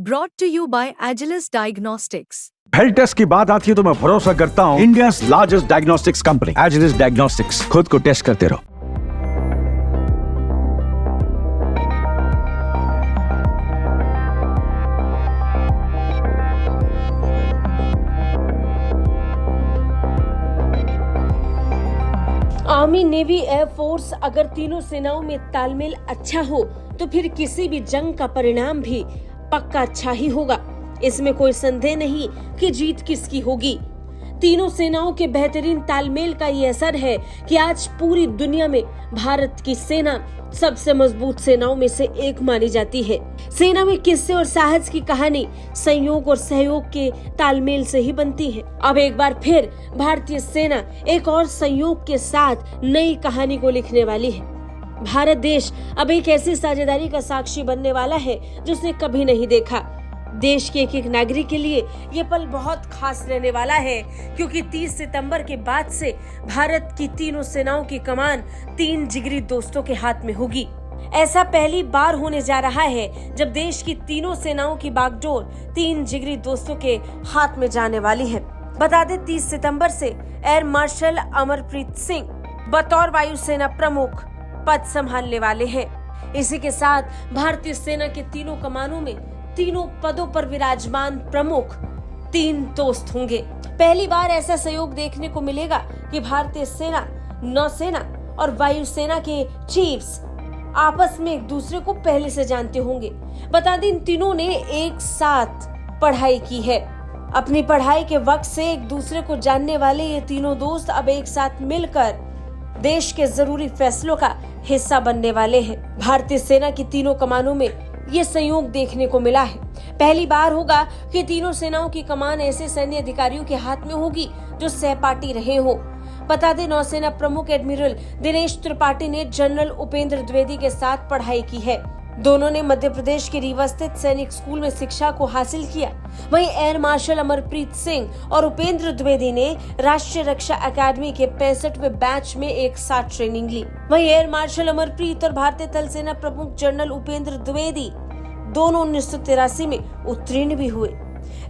Brought to you by Agilus Diagnostics. Health test की बात आती है तो मैं भरोसा करता हूँ India's largest diagnostics company Agilus diagnostics. खुद को टेस्ट करते रहो। आर्मी, नेवी, एयरफोर्स, अगर तीनों सेनाओं में तालमेल अच्छा हो तो फिर किसी भी जंग का परिणाम भी पक्का अच्छा ही होगा। इसमें कोई संदेह नहीं कि जीत किसकी होगी। तीनों सेनाओं के बेहतरीन तालमेल का ये असर है कि आज पूरी दुनिया में भारत की सेना सबसे मजबूत सेनाओं में से एक मानी जाती है। सेना में किस्से और साहस की कहानी संयोग और सहयोग के तालमेल से ही बनती है। अब एक बार फिर भारतीय सेना एक और संयोग के साथ नई कहानी को लिखने वाली है। भारत देश अब एक ऐसी साझेदारी का साक्षी बनने वाला है जिसने कभी नहीं देखा। देश के एक एक नागरिक के लिए ये पल बहुत खास रहने वाला है, क्योंकि 30 सितंबर के बाद से भारत की तीनों सेनाओं की कमान 3 जिगरी दोस्तों के हाथ में होगी। ऐसा पहली बार होने जा रहा है जब देश की तीनों सेनाओं की बागडोर 3 जिगरी दोस्तों के हाथ में जाने वाली है। बता दें, 30 सितंबर से एयर मार्शल अमरप्रीत सिंह बतौर वायुसेना प्रमुख पद संभालने वाले हैं। इसी के साथ भारतीय सेना के तीनों कमानों में तीनों पदों पर विराजमान प्रमुख 3 दोस्त होंगे। पहली बार ऐसा सहयोग देखने को मिलेगा कि भारतीय सेना, नौसेना और वायुसेना के चीफ्स आपस में एक दूसरे को पहले से जानते होंगे। बता दें, इन तीनों ने एक साथ पढ़ाई की है। अपनी पढ़ाई के वक्त से एक दूसरे को जानने वाले ये तीनों दोस्त अब एक साथ मिलकर देश के जरूरी फैसलों का हिस्सा बनने वाले हैं। भारतीय सेना की तीनों कमानों में ये संयोग देखने को मिला है। पहली बार होगा कि तीनों सेनाओं की कमान ऐसे सैन्य अधिकारियों के हाथ में होगी जो सहपाठी रहे हो। बता दें, नौसेना प्रमुख एडमिरल दिनेश त्रिपाठी ने जनरल उपेंद्र द्विवेदी के साथ पढ़ाई की है। दोनों ने मध्य प्रदेश के रीवा स्थित सैनिक स्कूल में शिक्षा को हासिल किया। वहीं एयर मार्शल अमरप्रीत सिंह और उपेंद्र द्विवेदी ने राष्ट्रीय रक्षा अकादमी के 65वें बैच में एक साथ ट्रेनिंग ली। वहीं एयर मार्शल अमरप्रीत और भारतीय थल सेना प्रमुख जनरल उपेंद्र द्विवेदी दोनों 1983 में उत्तीर्ण भी हुए।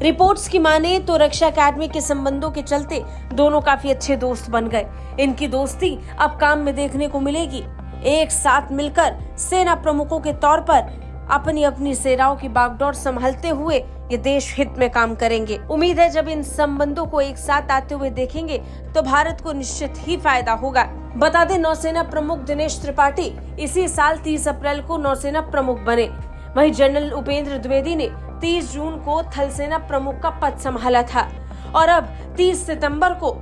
रिपोर्ट्स की माने तो रक्षा अकादमी के संबंधों के चलते दोनों काफी अच्छे दोस्त बन गए। इनकी दोस्ती अब काम में देखने को मिलेगी। एक साथ मिलकर सेना प्रमुखों के तौर पर अपनी अपनी सेनाओं की बागडोर संभालते हुए ये देश हित में काम करेंगे। उम्मीद है जब इन संबंधों को एक साथ आते हुए देखेंगे तो भारत को निश्चित ही फायदा होगा। बता दें, नौसेना प्रमुख दिनेश त्रिपाठी इसी साल 30 अप्रैल को नौसेना प्रमुख बने। वहीं जनरल उपेंद्र द्विवेदी ने 30 जून को थल सेना प्रमुख का पद संभाला था और अब 30 सितंबर को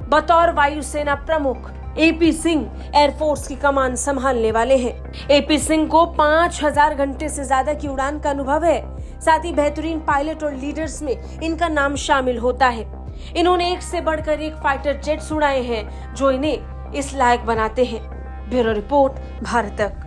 बतौर वायुसेना प्रमुख एपी सिंह एयरफोर्स की कमान संभालने वाले हैं। एपी सिंह को 5000 घंटे से ज्यादा की उड़ान का अनुभव है। साथ ही बेहतरीन पायलट और लीडर्स में इनका नाम शामिल होता है। इन्होंने एक से बढ़कर एक फाइटर जेट्स उड़ाए हैं जो इन्हें इस लायक बनाते हैं। ब्यूरो रिपोर्ट, भारत तक।